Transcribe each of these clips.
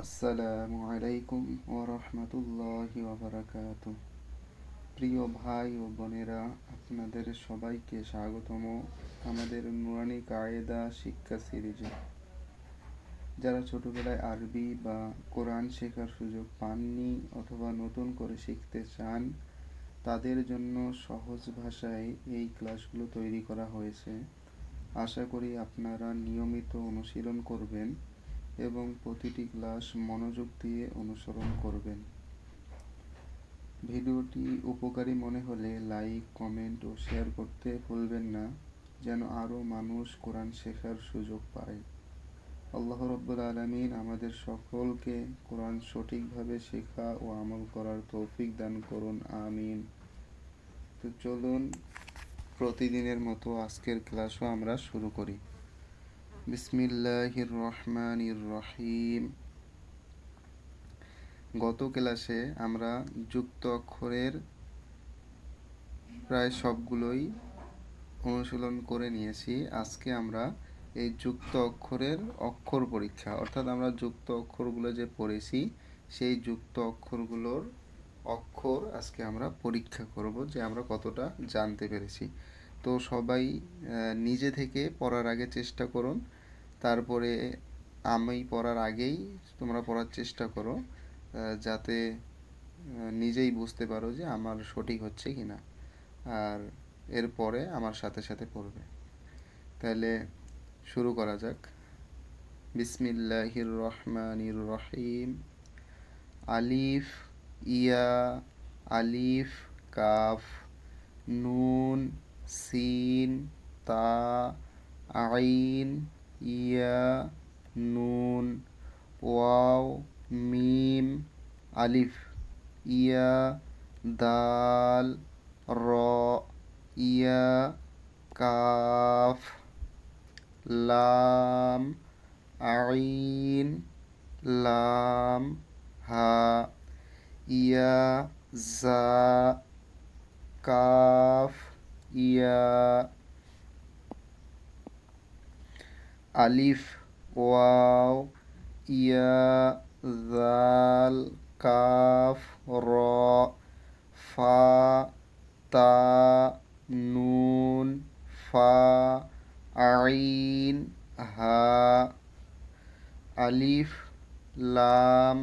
আসসালামু আলাইকুম ওয়া রাহমাতুল্লাহি ওয়া বারাকাতুহু। প্রিয় ভাই ও বোনেরা, আপনাদের সবাইকে স্বাগতম আমাদের নুরানি কায়েদা শিক্ষা সিরিজে। যারা ছোটবেলায় আরবি বা কোরআন শেখার সুযোগ পাননি অথবা নতুন করে শিখতে চান, তাদের জন্য সহজ ভাষায় এই ক্লাসগুলো তৈরি করা হয়েছে। আশা করি আপনারা নিয়মিত অনুশীলন করবেন এবং প্রতিটি ক্লাস মনোযোগ দিয়ে অনুসরণ করবেন। ভিডিওটি উপকারী মনে হলে লাইক, কমেন্ট ও শেয়ার করতে ভুলবেন না, যেন আরও মানুষ কোরআন শেখার সুযোগ পায়। আল্লাহ রাব্বুল আলামিন আমাদের সকলকে কোরআন সঠিকভাবে শেখা ও আমল করার তৌফিক দান করুন, আমিন। তো চলুন প্রতিদিনের মতো আজকের ক্লাসও আমরা শুরু করি। বিসমিল্লাহির রহমানির রহিম। গত ক্লাসে আমরা যুক্ত অক্ষরের প্রায় সবগুলোই অনুশীলন করে নিয়েছি। আজকে আমরা এই যুক্ত অক্ষরের অক্ষর পরীক্ষা, অর্থাৎ আমরা যুক্ত অক্ষরগুলো যে পড়েছি সেই যুক্ত অক্ষরগুলোর অক্ষর আজকে আমরা পরীক্ষা করব যে আমরা কতটা জানতে পেরেছি। তো সবাই নিজে থেকে পড়ার আগে চেষ্টা করুন, তারপরে আমি পড়ার আগেই তোমরা পড়ার চেষ্টা করো, যাতে নিজেই বুঝতে পারো যে আমার সঠিক হচ্ছে কি না, আর এরপরে আমার সাথে সাথে পড়বে। তাহলে শুরু করা যাক। বিসমিল্লাহির রহমানির রহিম। আলিফ ইয়া, আলিফ কাফ, নুন সিন তা, আইন ইয়া, নুন ওয়াও মিম, আলিফ ইয়া, দাল র ইয়া, কাফ, লাম আইন, লাম হা, ইয়া জা, কাফ ইয়া, আলিফ ওয়াও ইয়া, জাল কাফ র, ফা তা, নুন ফা, আইন হা, আলিফ লাম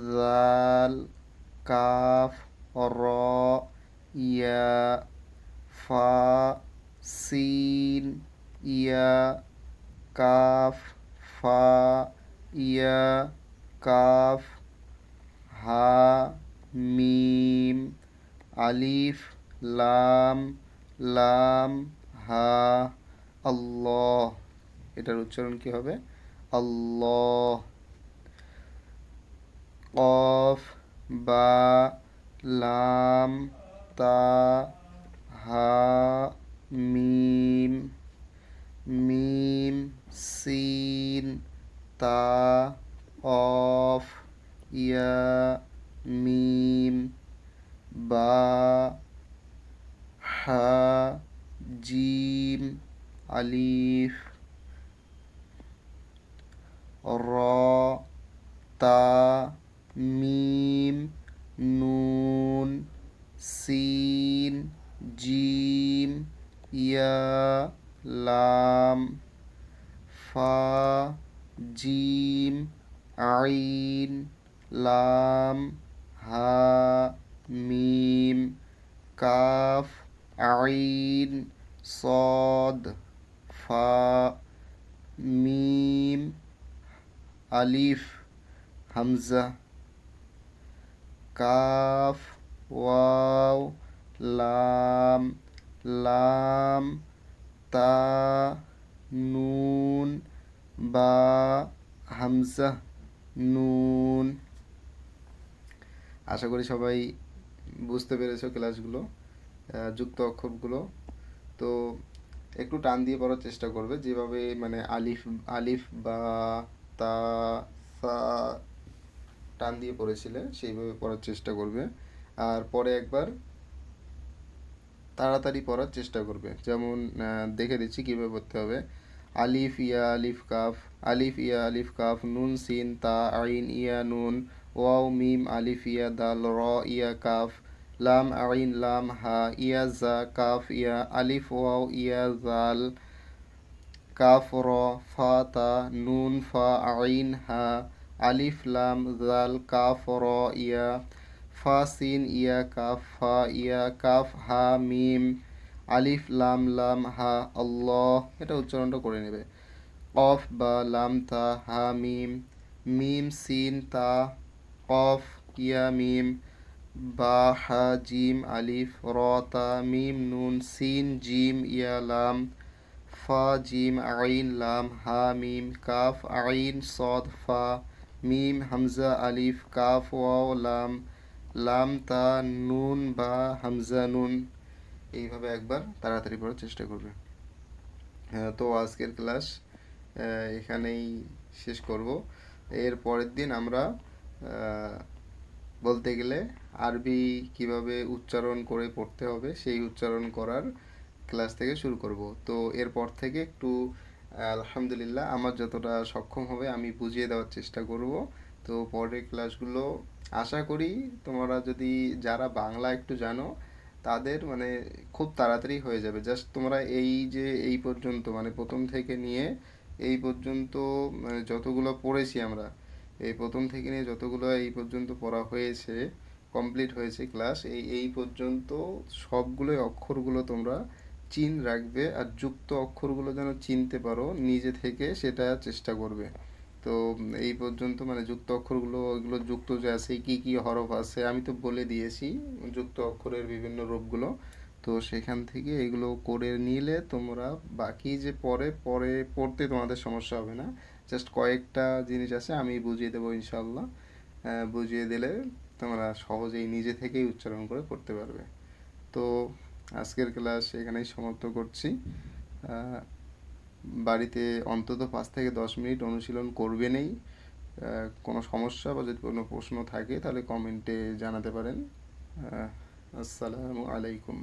জাল কাফ র ইয়া, ফা সিন ইয়া, কাফ ফা ইয়া, কাফ হা মিম, আলিফ লাম লাম হা, আল্লাহ। এটার উচ্চারণ কি হবে? আল্লাহ। কফ বা লাম তা হা মিম, মিম সিন তা অফ ইয়া মিম, বা হা জিম আলিফ, র তা মিম নুন সিন জিম ইয়া লাম, ফা জিম আইন লাম হা মিম, কাফ আইন সদ ফা মিম, আলিফ হামজা, কাফ ওয়াও লাম লাম তা নুন বা হামজা নুন। আশা করি সবাই বুঝতে পেরেছো ক্লাসগুলো, যুক্ত অক্ষরগুলো। তো একটু টান দিয়ে পড়ার চেষ্টা করবে, যেভাবে মানে আলিফ আলিফ বা তা সা টান দিয়ে পড়েছিলে সেইভাবে পড়ার চেষ্টা করবে। আর পরে একবার তাড়াতাড়ি পড়ার চেষ্টা করবে। যেমন দেখে দিচ্ছি কীভাবে পড়তে হবে। আলিফ ইয়া আলিফ কাফ, আলিফ ইয়া আলিফ কাফ, নুন সিন তা আইন ইয়া নুন, ওয়াও মিম আলিফ ইয়া দাল র ইয়া কাফ, লাম আইন লাম হা ইয়া জা কাফ ইয়া আলিফ ওয়াও ইয়া জাল, কাফ র ফা তা নুন ফা আইন হা আলিফ লাম জাল কাফ র ইয়া, ফা সিন ইয়া কাফ ফা ইয়া কাফ হা মিম, আলিফ লাম লাম হা আল্লাহ। এটা উচ্চারণটা করে নেবে। কফ বা লাম তা হা মিম, মিম সিন তা কফ ইয়া মিম, বা হা জিম আলিফ র তা মিম নুন সিন জিম ইয়া লাম, ফা জিম আইন লাম হা মিম কাফ আইন সদ ফা, মিম হামজা আলিফ কাফ ওয়াও লাম, লাম তা নুন বা হামজা নুন। এইভাবে একবার তাড়াতাড়ি পড়ার চেষ্টা করবে। তো আজকের ক্লাস এখানেই শেষ করব। এর পরের দিন আমরা বলতে গেলে আরবি কিভাবে উচ্চারণ করে পড়তে হবে সেই উচ্চারণ করার ক্লাস থেকে শুরু করব। তো এরপর থেকে একটু আলহামদুলিল্লাহ আমার যতটা সক্ষম হবে আমি বুঝিয়ে দেওয়ার চেষ্টা করব। তো পরের ক্লাসগুলো আশা করি তোমরা যদি যারা বাংলা একটু জানো তাদের মানে খুব তাড়াতাড়ি হয়ে যাবে। জাস্ট তোমরা এই যে এই পর্যন্ত মানে প্রথম থেকে নিয়ে এই পর্যন্ত মানে যতগুলো পড়েছি আমরা, এই প্রথম থেকে নিয়ে যতগুলো এই পর্যন্ত পড়া হয়েছে, কমপ্লিট হয়েছে ক্লাস, এই পর্যন্ত সবগুলোই অক্ষরগুলো তোমরা চিন রাখবে আর যুক্ত অক্ষরগুলো যেন চিনতে পারো নিজে থেকে সেটা চেষ্টা করবে। তো এই পর্যন্ত মানে যুক্ত অক্ষরগুলো ওইগুলো যুক্ত যে আছে কি কি হরফ আছে আমি তো বলে দিয়েছি, যুক্ত অক্ষরের বিভিন্ন রূপগুলো। তো সেখান থেকে এগুলো করে নিলে তোমরা বাকি যে পরে পরে পড়তে তোমাদের সমস্যা হবে না। জাস্ট কয়েকটা জিনিস আছে আমি বুঝিয়ে দেবো ইনশাল্লাহ। বুঝিয়ে দিলে তোমরা সহজেই নিজে থেকেই উচ্চারণ করে পড়তে পারবে। তো আজকের ক্লাস এখানেই সমাপ্ত করছি। আহ, বাড়িতে অন্তত 5 থেকে 10 মিনিট অনুশীলন করবেনই। কোনো সমস্যা বা যদি কোনো প্রশ্ন থাকে তাহলে কমেন্টে জানাতে পারেন। আসসালামু আলাইকুম।